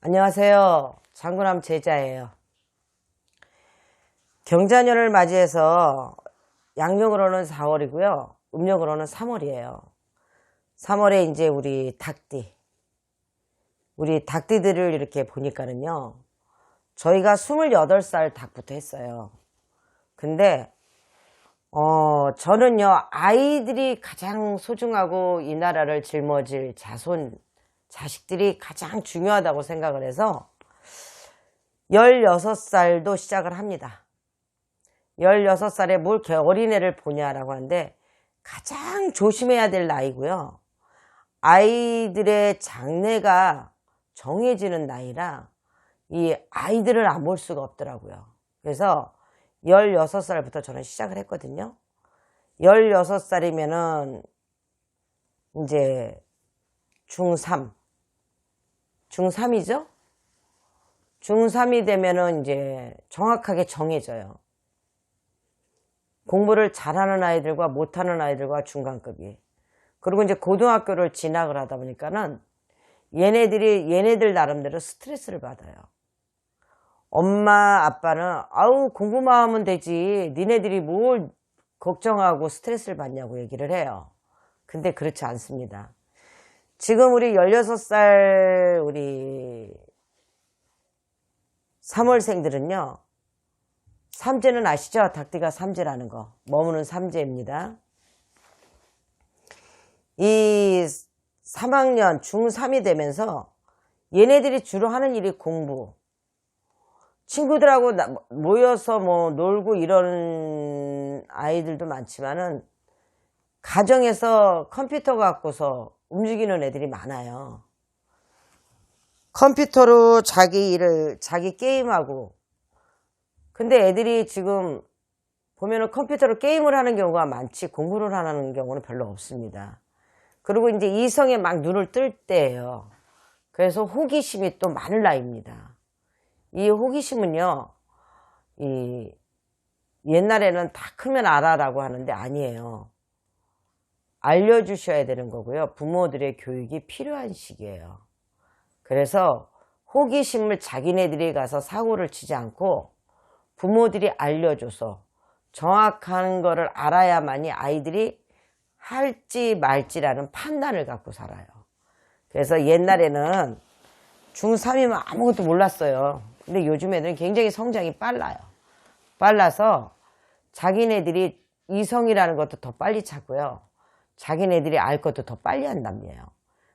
안녕하세요. 장구남 제자예요. 경자년을 맞이해서 양력으로는 4월이고요. 음력으로는 3월이에요. 3월에 이제 우리 닭띠들을 이렇게 보니까는요. 저희가 28살 닭부터 했어요. 근데 저는요. 아이들이 가장 소중하고 이 나라를 짊어질 자식들이 가장 중요하다고 생각을 해서 16살도 시작을 합니다. 16살에 뭘 이렇게 어린애를 보냐라고 하는데 가장 조심해야 될 나이고요. 아이들의 장래가 정해지는 나이라 이 아이들을 안 볼 수가 없더라고요. 그래서 16살부터 저는 시작을 했거든요. 16살이면은 이제 중3이죠? 중3이 되면은 이제 정확하게 정해져요. 공부를 잘하는 아이들과 못하는 아이들과 중간급이. 그리고 이제 고등학교를 진학을 하다 보니까는 얘네들 나름대로 스트레스를 받아요. 엄마, 아빠는 아우 공부만 하면 되지. 니네들이 뭘 걱정하고 스트레스를 받냐고 얘기를 해요. 근데 그렇지 않습니다. 지금 우리 16살 우리 3월생들은요. 삼재는 아시죠? 닭띠가 삼재라는 거. 머무는 삼재입니다. 이 3학년 중3이 되면서 얘네들이 주로 하는 일이 공부. 친구들하고 모여서 뭐 놀고 이런 아이들도 많지만은 가정에서 컴퓨터 갖고서 움직이는 애들이 많아요. 컴퓨터로 자기 게임하고. 근데 애들이 지금 보면은 컴퓨터로 게임을 하는 경우가 많지 공부를 하는 경우는 별로 없습니다. 그리고 이제 이성에 막 눈을 뜰 때예요. 그래서 호기심이 또 많을 나이입니다. 이 호기심은요, 옛날에는 다 크면 알아라고 하는데 아니에요. 알려주셔야 되는 거고요. 부모들의 교육이 필요한 시기예요. 그래서 호기심을 자기네들이 가서 사고를 치지 않고 부모들이 알려줘서 정확한 거를 알아야만이 아이들이 할지 말지라는 판단을 갖고 살아요. 그래서 옛날에는 중3이면 아무것도 몰랐어요. 근데 요즘 애들은 굉장히 성장이 빨라서 자기네들이 이성이라는 것도 더 빨리 찾고요. 자기네들이 알 것도 더 빨리 한답니다.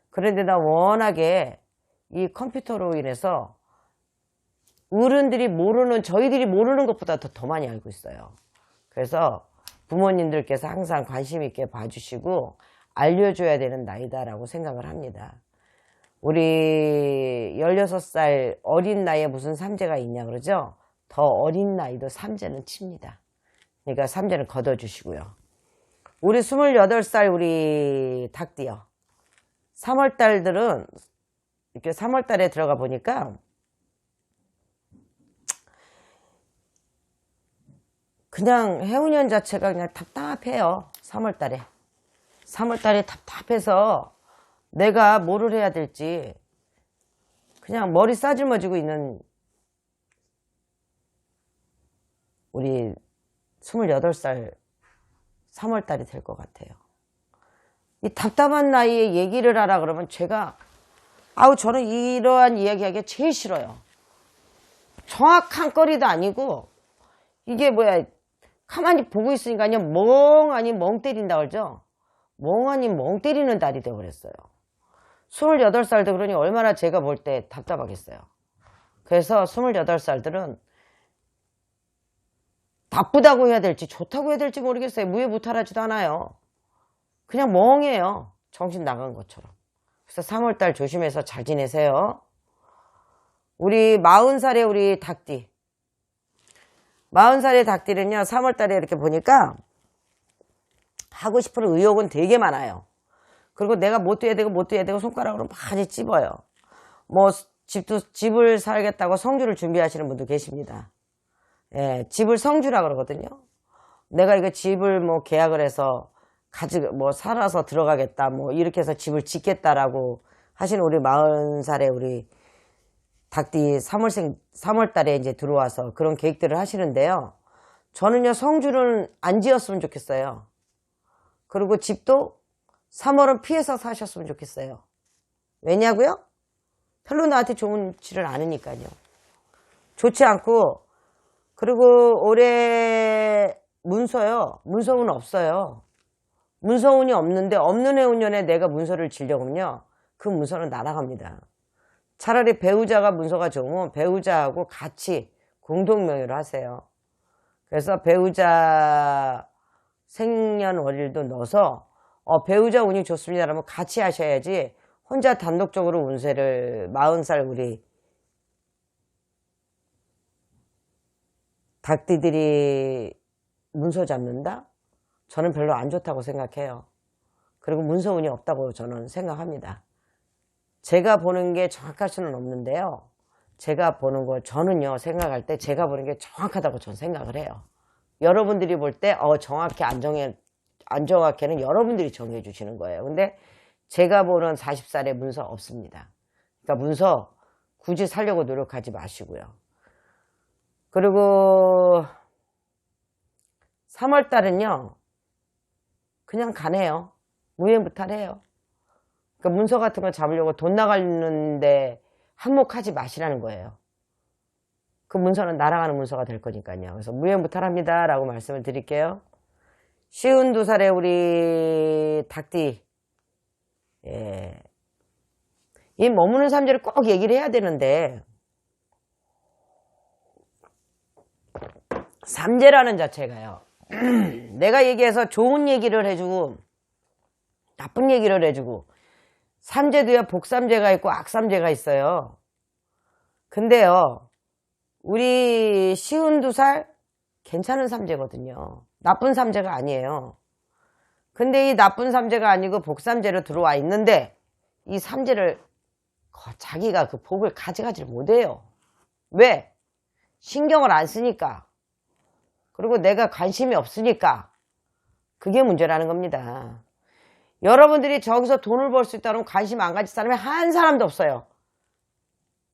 그런데다 워낙에 이 컴퓨터로 인해서 저희들이 모르는 것보다 더 많이 알고 있어요. 그래서 부모님들께서 항상 관심 있게 봐주시고 알려줘야 되는 나이다라고 생각을 합니다. 우리 16살 어린 나이에 무슨 삼재가 있냐 그러죠? 더 어린 나이도 삼재는 칩니다. 그러니까 삼재는 걷어주시고요. 우리 28살 우리 닭띠요. 3월달들은 이렇게 3월달에 들어가 보니까 그냥 해운년 자체가 그냥 답답해요. 3월달에 답답해서 내가 뭐를 해야 될지 그냥 머리 싸질머지고 있는 우리 28살 3월달이 될 것 같아요. 이 답답한 나이에 얘기를 하라 그러면 저는 이러한 이야기하기가 제일 싫어요. 정확한 거리도 아니고 이게 가만히 보고 있으니까 그냥 멍하니 멍 때린다 그러죠. 멍하니 멍 때리는 달이 되어버렸어요. 28살도 그러니 얼마나 제가 볼 때 답답하겠어요. 그래서 28살들은 나쁘다고 해야 될지 좋다고 해야 될지 모르겠어요. 무해무탈하지도 않아요. 그냥 멍해요. 정신 나간 것처럼. 그래서 3월달 조심해서 잘 지내세요. 우리 40살의 우리 닭띠. 40살의 닭띠는요. 3월달에 이렇게 보니까 하고 싶은 의욕은 되게 많아요. 그리고 내가 못 돼야 되고 손가락으로 많이 찝어요. 집을 살겠다고 성주를 준비하시는 분도 계십니다. 예, 집을 성주라 그러거든요. 내가 이거 집을 계약을 해서 살아서 들어가겠다 이렇게 해서 집을 짓겠다라고 하시는 우리 40살의 우리 닭띠 3월 달에 이제 들어와서 그런 계획들을 하시는데요. 저는요, 성주는 안 지었으면 좋겠어요. 그리고 집도 3월은 피해서 사셨으면 좋겠어요. 왜냐고요? 별로 나한테 좋지를 않으니까요. 좋지 않고, 그리고 올해 문서요. 문서운은 없어요. 문서운이 없는데 없는 해운년에 내가 문서를 지려면요, 그 문서는 날아갑니다. 차라리 배우자가 문서가 좋으면 배우자하고 같이 공동명의로 하세요. 그래서 배우자 생년월일도 넣어서 배우자 운이 좋습니다라면 같이 하셔야지, 혼자 단독적으로 운세를 40살 우리 닭띠들이 문서 잡는다? 저는 별로 안 좋다고 생각해요. 그리고 문서 운이 없다고 저는 생각합니다. 제가 보는 게 정확할 수는 없는데요. 제가 보는 거, 저는요, 생각할 때 제가 보는 게 정확하다고 저는 생각을 해요. 여러분들이 볼 때 정확히 안 정확히는 여러분들이 정해 주시는 거예요. 근데 제가 보는 40살에 문서 없습니다. 그러니까 문서 굳이 살려고 노력하지 마시고요. 그리고 3월 달은요, 그냥 가네요. 무缘무탈해요. 그러니까 문서 같은 거 잡으려고 돈 나가는데 한몫하지 마시라는 거예요. 그 문서는 날아가는 문서가 될 거니까요. 그래서 무缘무탈합니다 라고 말씀을 드릴게요. 52살에 우리 닭띠, 예, 이 머무는 삼재를 꼭 얘기를 해야 되는데, 삼재라는 자체가요, 내가 얘기해서 좋은 얘기를 해주고 나쁜 얘기를 해주고, 삼재도요, 복삼재가 있고 악삼재가 있어요. 근데요, 우리 52살 괜찮은 삼재거든요. 나쁜 삼재가 아니에요. 근데 이 나쁜 삼재가 아니고 복삼재로 들어와 있는데, 이 삼재를 자기가 그 복을 가져가지를 못해요. 왜? 신경을 안 쓰니까. 그리고 내가 관심이 없으니까. 그게 문제라는 겁니다. 여러분들이 저기서 돈을 벌 수 있다면 관심 안 가질 사람이 한 사람도 없어요.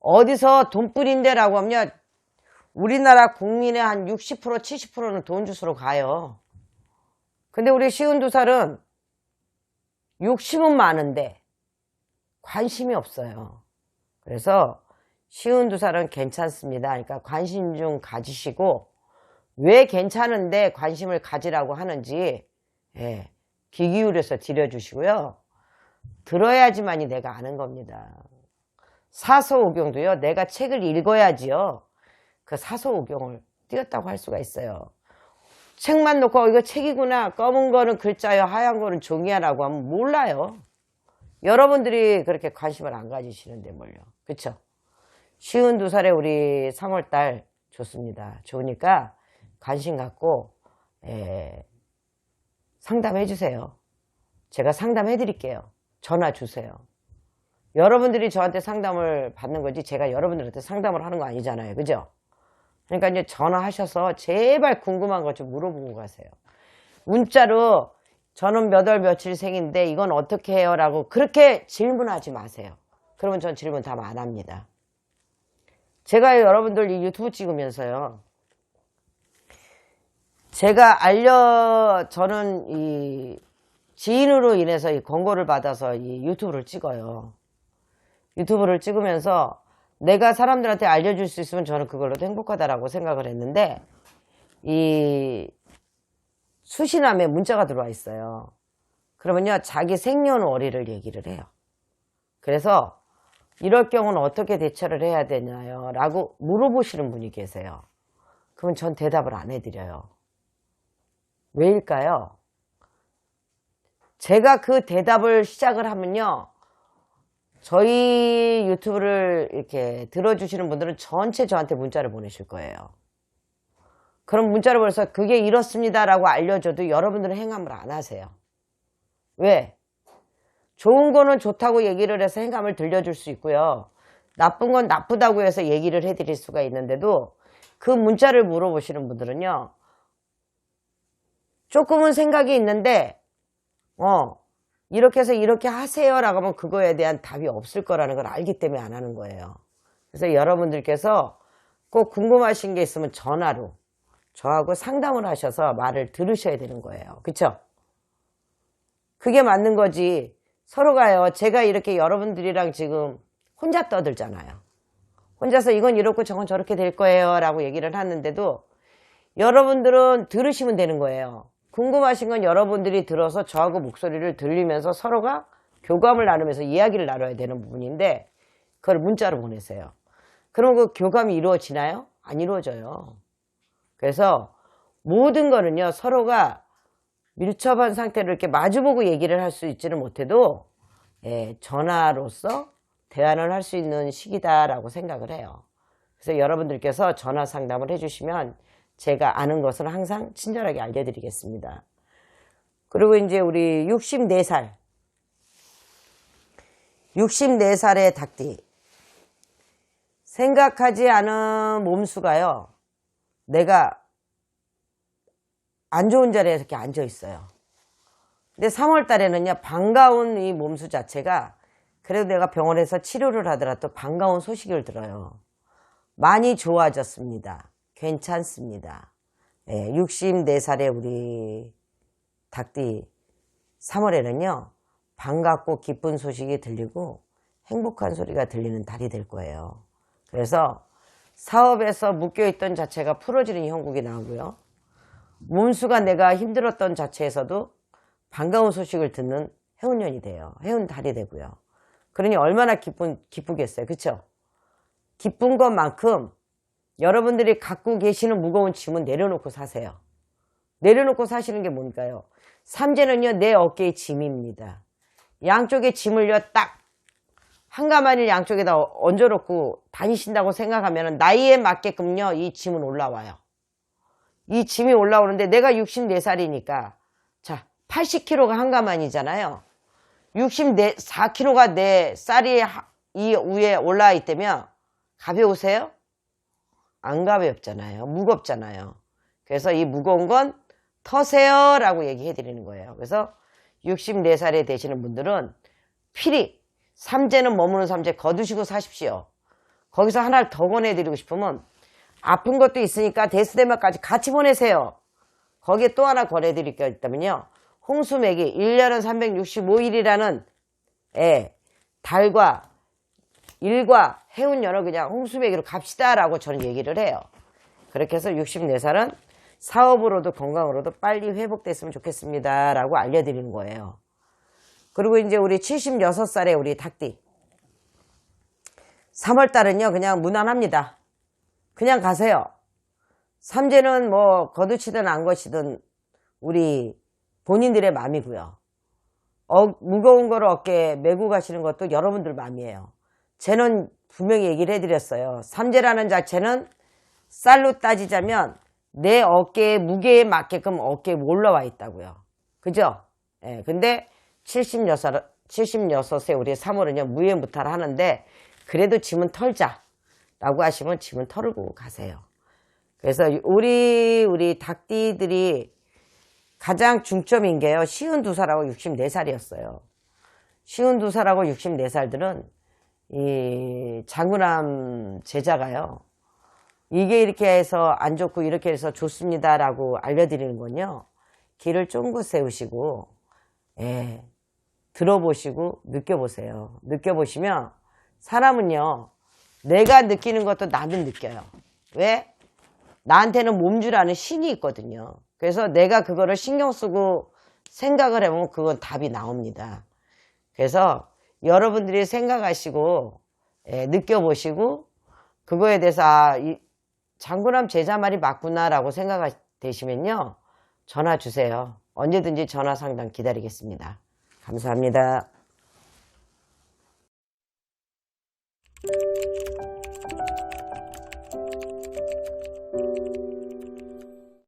어디서 돈뿐인데라고 하면 우리나라 국민의 한 60%, 70%는 돈 주스로 가요. 근데 우리 52살은 욕심은 많은데 관심이 없어요. 그래서 52살은 괜찮습니다. 그러니까 관심 좀 가지시고, 왜 괜찮은데 관심을 가지라고 하는지, 예, 귀 기울여서 들여주시고요. 들어야지만이 내가 아는 겁니다. 사서오경도요, 내가 책을 읽어야지요, 그 사서오경을 띄었다고 할 수가 있어요. 책만 놓고 이거 책이구나, 검은 거는 글자요, 하얀 거는 종이야 라고 하면 몰라요. 여러분들이 그렇게 관심을 안 가지시는데 뭘요. 그쵸? 52살에 우리 3월달 좋습니다. 좋으니까 관심 갖고 상담해 주세요. 제가 상담해 드릴게요. 전화 주세요. 여러분들이 저한테 상담을 받는 거지 제가 여러분들한테 상담을 하는 거 아니잖아요. 그죠? 그러니까 이제 전화하셔서 제발 궁금한 거 좀 물어보고 가세요. 문자로 저는 몇 월 며칠 생인데 이건 어떻게 해요? 라고 그렇게 질문하지 마세요. 그러면 전 질문 답 안 합니다. 제가 여러분들 이 유튜브 찍으면서요, 제가 저는 이 지인으로 인해서 이 권고를 받아서 이 유튜브를 찍어요. 유튜브를 찍으면서 내가 사람들한테 알려줄 수 있으면 저는 그걸로도 행복하다라고 생각을 했는데, 이 수신함에 문자가 들어와 있어요. 그러면요, 자기 생년월일을 얘기를 해요. 그래서 이럴 경우는 어떻게 대처를 해야 되나요? 라고 물어보시는 분이 계세요. 그러면 전 대답을 안 해드려요. 왜일까요? 제가 그 대답을 시작을 하면요, 저희 유튜브를 이렇게 들어주시는 분들은 전체 저한테 문자를 보내실 거예요. 그럼 문자를 보내서 그게 이렇습니다라고 알려줘도 여러분들은 행함을 안 하세요. 왜? 좋은 거는 좋다고 얘기를 해서 행함을 들려줄 수 있고요. 나쁜 건 나쁘다고 해서 얘기를 해드릴 수가 있는데도, 그 문자를 물어보시는 분들은요, 조금은 생각이 있는데 이렇게 해서 이렇게 하세요 라고 하면 그거에 대한 답이 없을 거라는 걸 알기 때문에 안 하는 거예요. 그래서 여러분들께서 꼭 궁금하신 게 있으면 전화로 저하고 상담을 하셔서 말을 들으셔야 되는 거예요. 그쵸? 그게 맞는 거지. 서로가요. 제가 이렇게 여러분들이랑 지금 혼자 떠들잖아요. 혼자서 이건 이렇고 저건 저렇게 될 거예요 라고 얘기를 하는데도 여러분들은 들으시면 되는 거예요. 궁금하신 건 여러분들이 들어서 저하고 목소리를 들리면서 서로가 교감을 나누면서 이야기를 나눠야 되는 부분인데 그걸 문자로 보내세요. 그럼 그 교감이 이루어지나요? 안 이루어져요. 그래서 모든 거는요. 서로가 밀접한 상태로 이렇게 마주보고 얘기를 할 수 있지는 못해도 전화로서 대화를 할 수 있는 시기다라고 생각을 해요. 그래서 여러분들께서 전화 상담을 해주시면 제가 아는 것을 항상 친절하게 알려드리겠습니다. 그리고 이제 우리 64살의 닭띠. 생각하지 않은 몸수가요. 내가 안 좋은 자리에 이렇게 앉아 있어요. 근데 3월 달에는요, 반가운 이 몸수 자체가 그래도 내가 병원에서 치료를 하더라도 반가운 소식을 들어요. 많이 좋아졌습니다. 괜찮습니다. 64살의 우리 닭띠 3월에는요, 반갑고 기쁜 소식이 들리고 행복한 소리가 들리는 달이 될 거예요. 그래서 사업에서 묶여있던 자체가 풀어지는 형국이 나오고요. 몸수가 내가 힘들었던 자체에서도 반가운 소식을 듣는 해운년이 돼요. 해운달이 되고요. 그러니 얼마나 기쁘겠어요. 그쵸? 기쁜 것만큼 여러분들이 갖고 계시는 무거운 짐은 내려놓고 사세요. 내려놓고 사시는 게 뭔가요? 삼재는요, 내 어깨의 짐입니다. 양쪽에 짐을요, 딱 한가마니를 양쪽에다 얹어놓고 다니신다고 생각하면 나이에 맞게끔요, 이 짐은 올라와요. 이 짐이 올라오는데 내가 64살이니까 자 80kg가 한가만이잖아요. 64kg가 내 쌀이 이 위에 올라와 있다면 가벼우세요? 안 가볍잖아요. 무겁잖아요. 그래서 이 무거운 건 터세요 라고 얘기해 드리는 거예요. 그래서 64살에 되시는 분들은 필히 삼재는 머무는 삼재 거두시고 사십시오. 거기서 하나를 더 권해드리고 싶으면 아픈 것도 있으니까 데스데마까지 같이 보내세요. 거기에 또 하나 권해드릴 게 있다면요. 홍수매기 1년은 365일이라는 달과 일과 해운년을 그냥 홍수매기로 갑시다라고 저는 얘기를 해요. 그렇게 해서 64살은 사업으로도 건강으로도 빨리 회복됐으면 좋겠습니다 라고 알려드리는 거예요. 그리고 이제 우리 76살의 우리 닭띠 3월달은요 그냥 무난합니다. 그냥 가세요. 삼재는 뭐 거두치든 안 거치든 우리 본인들의 마음이고요. 무거운 거를 어깨에 메고 가시는 것도 여러분들 마음이에요. 쟤는 분명히 얘기를 해드렸어요. 삼재라는 자체는 쌀로 따지자면 내 어깨의 무게에 맞게끔 어깨에 올라와 있다고요. 그죠? 근데 76세 우리 3월은요 무예무탈 하는데 그래도 짐은 털자 라고 하시면 짐은 털고 가세요. 그래서 우리 닭띠들이 가장 중점인 게요. 52살하고 64살이었어요. 52살하고 64살들은 이 장구남 제자가요. 이게 이렇게 해서 안 좋고 이렇게 해서 좋습니다 라고 알려드리는 건요. 길을 쫑긋 세우시고 들어보시고 느껴보세요. 느껴보시면 사람은요. 내가 느끼는 것도 나도 느껴요. 왜? 나한테는 몸주라는 신이 있거든요. 그래서 내가 그거를 신경 쓰고 생각을 해보면 그건 답이 나옵니다. 그래서 여러분들이 생각하시고 느껴보시고 그거에 대해서 이 장구남 제자 말이 맞구나 라고 생각되시면요. 전화 주세요. 언제든지 전화 상담 기다리겠습니다. 감사합니다.